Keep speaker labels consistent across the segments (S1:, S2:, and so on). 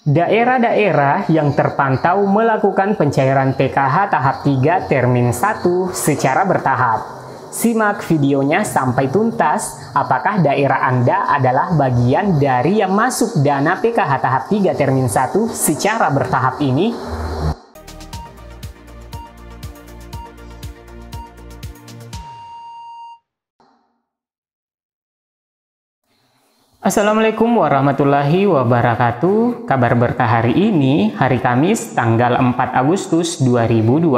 S1: Daerah-daerah yang terpantau melakukan pencairan PKH tahap 3 termin 1 secara bertahap. Simak videonya sampai tuntas. Apakah daerah Anda adalah bagian dari yang masuk dana PKH tahap 3 termin 1 secara bertahap ini? Assalamualaikum warahmatullahi wabarakatuh. Kabar berkah hari ini, hari Kamis tanggal 4 Agustus 2022.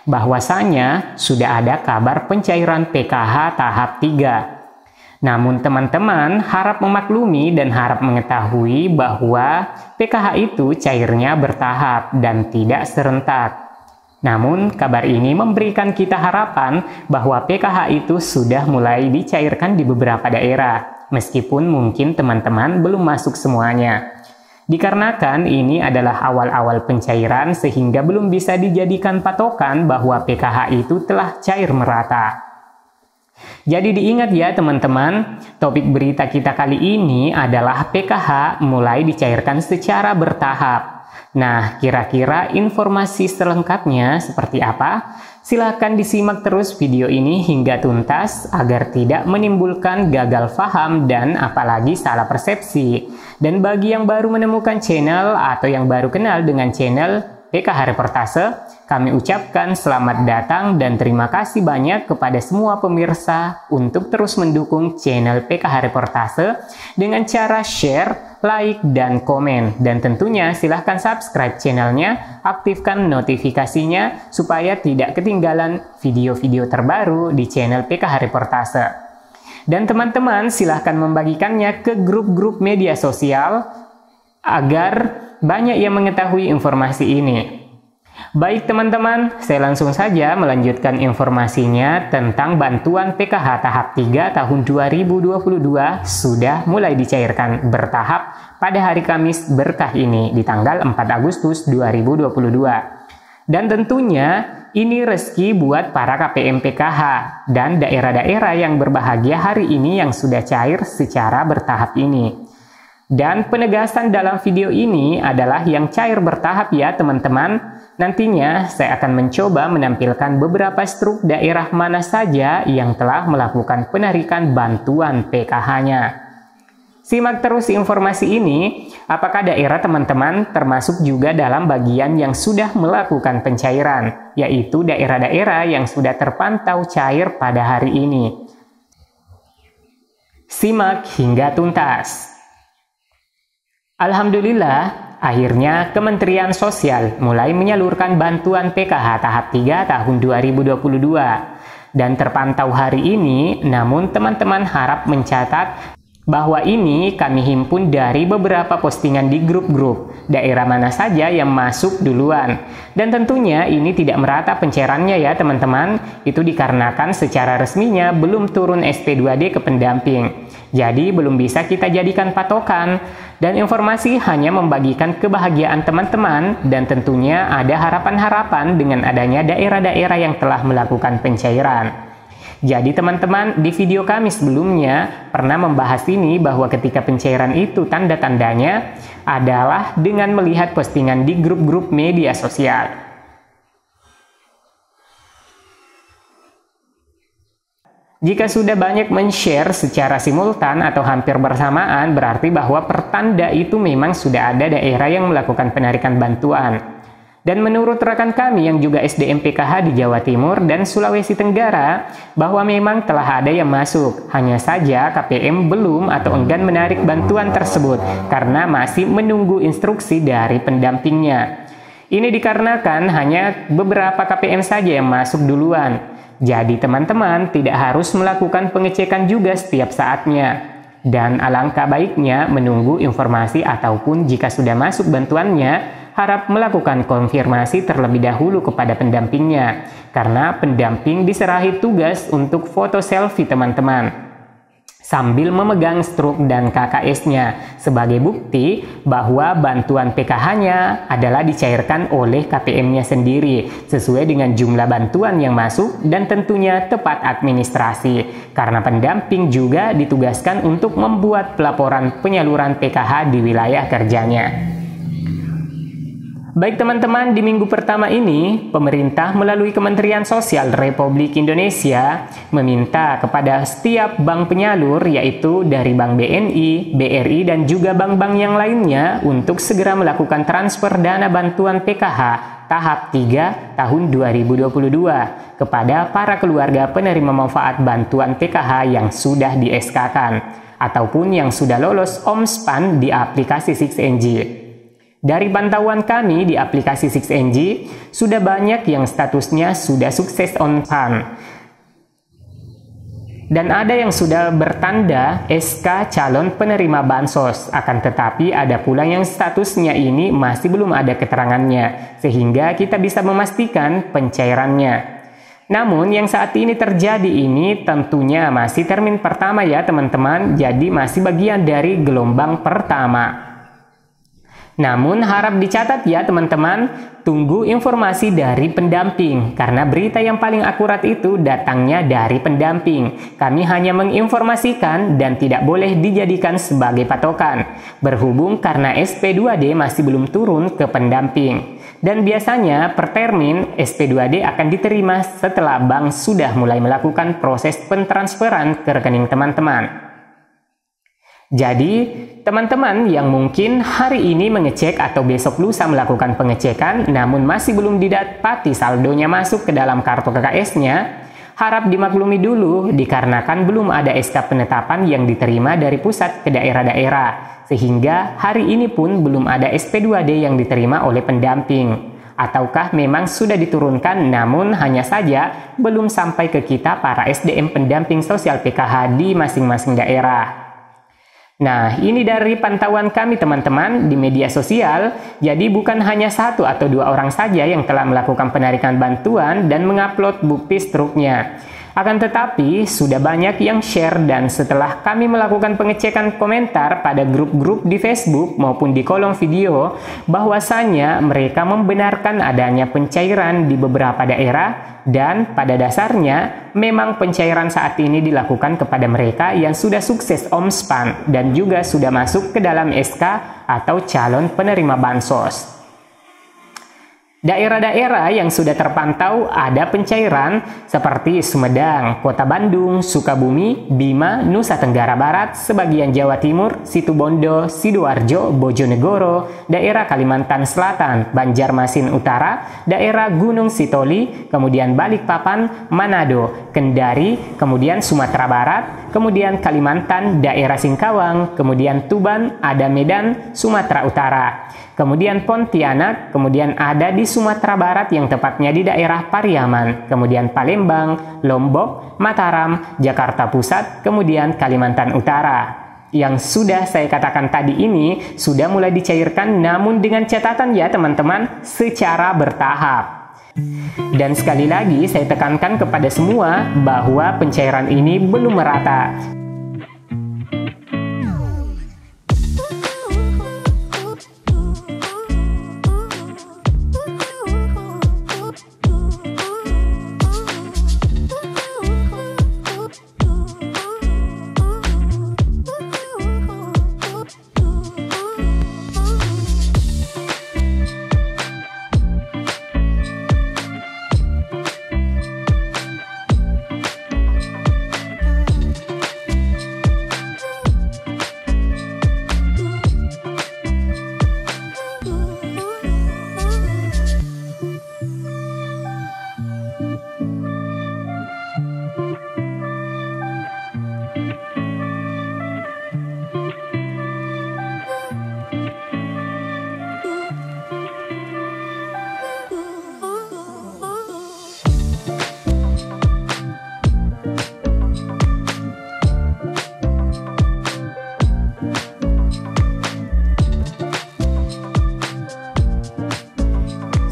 S1: Bahwasanya sudah ada kabar pencairan PKH tahap 3. Namun teman-teman harap memaklumi dan harap mengetahui bahwa PKH itu cairnya bertahap dan tidak serentak. Namun kabar ini memberikan kita harapan bahwa PKH itu sudah mulai dicairkan di beberapa daerah. Meskipun mungkin teman-teman belum masuk semuanya. Dikarenakan ini adalah awal-awal pencairan sehingga belum bisa dijadikan patokan bahwa PKH itu telah cair merata. Jadi diingat ya teman-teman, topik berita kita kali ini adalah PKH mulai dicairkan secara bertahap. Nah, kira-kira informasi selengkapnya seperti apa? Silahkan disimak terus video ini hingga tuntas agar tidak menimbulkan gagal paham dan apalagi salah persepsi. Dan bagi yang baru menemukan channel atau yang baru kenal dengan channel PKH Reportase, kami ucapkan selamat datang dan terima kasih banyak kepada semua pemirsa untuk terus mendukung channel PKH Reportase dengan cara share, like, dan komen. Dan tentunya silahkan subscribe channelnya, aktifkan notifikasinya supaya tidak ketinggalan video-video terbaru di channel PKH Reportase. Dan teman-teman silahkan membagikannya ke grup-grup media sosial agar banyak yang mengetahui informasi ini. Baik teman-teman, saya langsung saja melanjutkan informasinya tentang bantuan PKH tahap 3 tahun 2022 sudah mulai dicairkan bertahap pada hari Kamis berkah ini di tanggal 4 Agustus 2022. Dan tentunya ini rezeki buat para KPM PKH dan daerah-daerah yang berbahagia hari ini yang sudah cair secara bertahap ini. Dan penegasan dalam video ini adalah yang cair bertahap ya teman-teman. Nantinya saya akan mencoba menampilkan beberapa struk daerah mana saja yang telah melakukan penarikan bantuan PKH-nya. Simak terus informasi ini, apakah daerah teman-teman termasuk juga dalam bagian yang sudah melakukan pencairan, yaitu daerah-daerah yang sudah terpantau cair pada hari ini. Simak hingga tuntas. Alhamdulillah, akhirnya Kementerian Sosial mulai menyalurkan bantuan PKH tahap 3 tahun 2022. Dan terpantau hari ini, namun teman-teman harap mencatat bahwa ini kami himpun dari beberapa postingan di grup-grup daerah mana saja yang masuk duluan. Dan tentunya ini tidak merata pencairannya ya teman-teman. Itu dikarenakan secara resminya belum turun SP2D ke pendamping. Jadi belum bisa kita jadikan patokan. Dan informasi hanya membagikan kebahagiaan teman-teman dan tentunya ada harapan-harapan dengan adanya daerah-daerah yang telah melakukan pencairan. Jadi teman-teman, di video kami sebelumnya pernah membahas ini bahwa ketika pencairan itu tanda-tandanya adalah dengan melihat postingan di grup-grup media sosial. Jika sudah banyak men-share secara simultan atau hampir bersamaan, berarti bahwa pertanda itu memang sudah ada daerah yang melakukan penarikan bantuan. Dan menurut rekan kami yang juga SDM PKH di Jawa Timur dan Sulawesi Tenggara, bahwa memang telah ada yang masuk. Hanya saja KPM belum atau enggan menarik bantuan tersebut karena masih menunggu instruksi dari pendampingnya. Ini dikarenakan hanya beberapa KPM saja yang masuk duluan. Jadi teman-teman tidak harus melakukan pengecekan juga setiap saatnya. Dan alangkah baiknya menunggu informasi ataupun jika sudah masuk bantuannya, harap melakukan konfirmasi terlebih dahulu kepada pendampingnya. Karena pendamping diserahi tugas untuk foto selfie teman-teman. sambil memegang struk dan KKS-nya sebagai bukti bahwa bantuan PKH-nya adalah dicairkan oleh KPM-nya sendiri sesuai dengan jumlah bantuan yang masuk dan tentunya tepat administrasi, karena pendamping juga ditugaskan untuk membuat pelaporan penyaluran PKH di wilayah kerjanya. Baik teman-teman, di minggu pertama ini, pemerintah melalui Kementerian Sosial Republik Indonesia meminta kepada setiap bank penyalur, yaitu dari Bank BNI, BRI, dan juga bank-bank yang lainnya untuk segera melakukan transfer dana bantuan PKH tahap 3 tahun 2022 kepada para keluarga penerima manfaat bantuan PKH yang sudah di SK-kan ataupun yang sudah lolos OMSPAN di aplikasi 6NG. Dari pantauan kami di aplikasi 6NG, sudah banyak yang statusnya sudah sukses on PAN. Dan ada yang sudah bertanda SK calon penerima bansos, akan tetapi ada pula yang statusnya ini masih belum ada keterangannya, sehingga kita bisa memastikan pencairannya. Namun yang saat ini terjadi ini tentunya masih termin pertama ya teman-teman, jadi masih bagian dari gelombang pertama. Namun harap dicatat ya teman-teman, tunggu informasi dari pendamping, karena berita yang paling akurat itu datangnya dari pendamping. Kami hanya menginformasikan dan tidak boleh dijadikan sebagai patokan, berhubung karena SP2D masih belum turun ke pendamping. Dan biasanya per termin SP2D akan diterima setelah bank sudah mulai melakukan proses pentransferan ke rekening teman-teman. Jadi, teman-teman yang mungkin hari ini mengecek atau besok lusa melakukan pengecekan namun masih belum didapati saldonya masuk ke dalam kartu KKS-nya, harap dimaklumi dulu dikarenakan belum ada SK penetapan yang diterima dari pusat ke daerah-daerah, sehingga hari ini pun belum ada SP2D yang diterima oleh pendamping. Ataukah memang sudah diturunkan namun hanya saja belum sampai ke kita para SDM pendamping sosial PKH di masing-masing daerah. Nah, ini dari pantauan kami teman-teman di media sosial, jadi bukan hanya 1 atau 2 orang saja yang telah melakukan penarikan bantuan dan mengupload bukti struknya. Akan tetapi, sudah banyak yang share dan setelah kami melakukan pengecekan komentar pada grup-grup di Facebook maupun di kolom video, bahwasanya mereka membenarkan adanya pencairan di beberapa daerah dan pada dasarnya memang pencairan saat ini dilakukan kepada mereka yang sudah sukses OMSPAN dan juga sudah masuk ke dalam SK atau calon penerima bansos. Daerah-daerah yang sudah terpantau ada pencairan seperti Sumedang, Kota Bandung, Sukabumi, Bima, Nusa Tenggara Barat, sebagian Jawa Timur, Situbondo, Sidoarjo, Bojonegoro, daerah Kalimantan Selatan, Banjarmasin Utara, daerah Gunung Sitoli, kemudian Balikpapan, Manado, Kendari, kemudian Sumatera Barat, kemudian Kalimantan, daerah Singkawang, kemudian Tuban, ada Medan, Sumatera Utara. Kemudian Pontianak, kemudian ada di Sumatera Barat yang tepatnya di daerah Pariaman, kemudian Palembang, Lombok, Mataram, Jakarta Pusat, kemudian Kalimantan Utara. Yang sudah saya katakan tadi ini sudah mulai dicairkan namun dengan catatan ya teman-teman, secara bertahap. Dan sekali lagi saya tekankan kepada semua bahwa pencairan ini belum merata.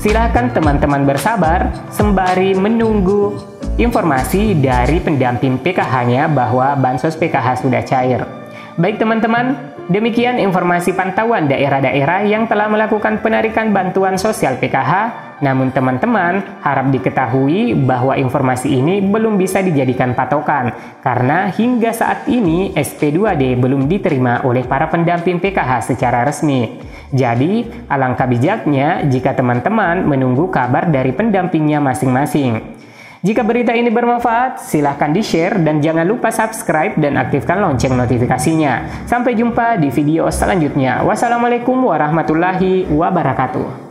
S1: Silakan teman-teman bersabar sembari menunggu informasi dari pendamping PKH-nya bahwa bansos PKH sudah cair. Baik teman-teman, demikian informasi pantauan daerah-daerah yang telah melakukan penarikan bantuan sosial PKH. Namun teman-teman harap diketahui bahwa informasi ini belum bisa dijadikan patokan karena hingga saat ini SP2D belum diterima oleh para pendamping PKH secara resmi. Jadi, alangkah bijaknya jika teman-teman menunggu kabar dari pendampingnya masing-masing. Jika berita ini bermanfaat, silahkan di-share dan jangan lupa subscribe dan aktifkan lonceng notifikasinya. Sampai jumpa di video selanjutnya. Wassalamualaikum warahmatullahi wabarakatuh.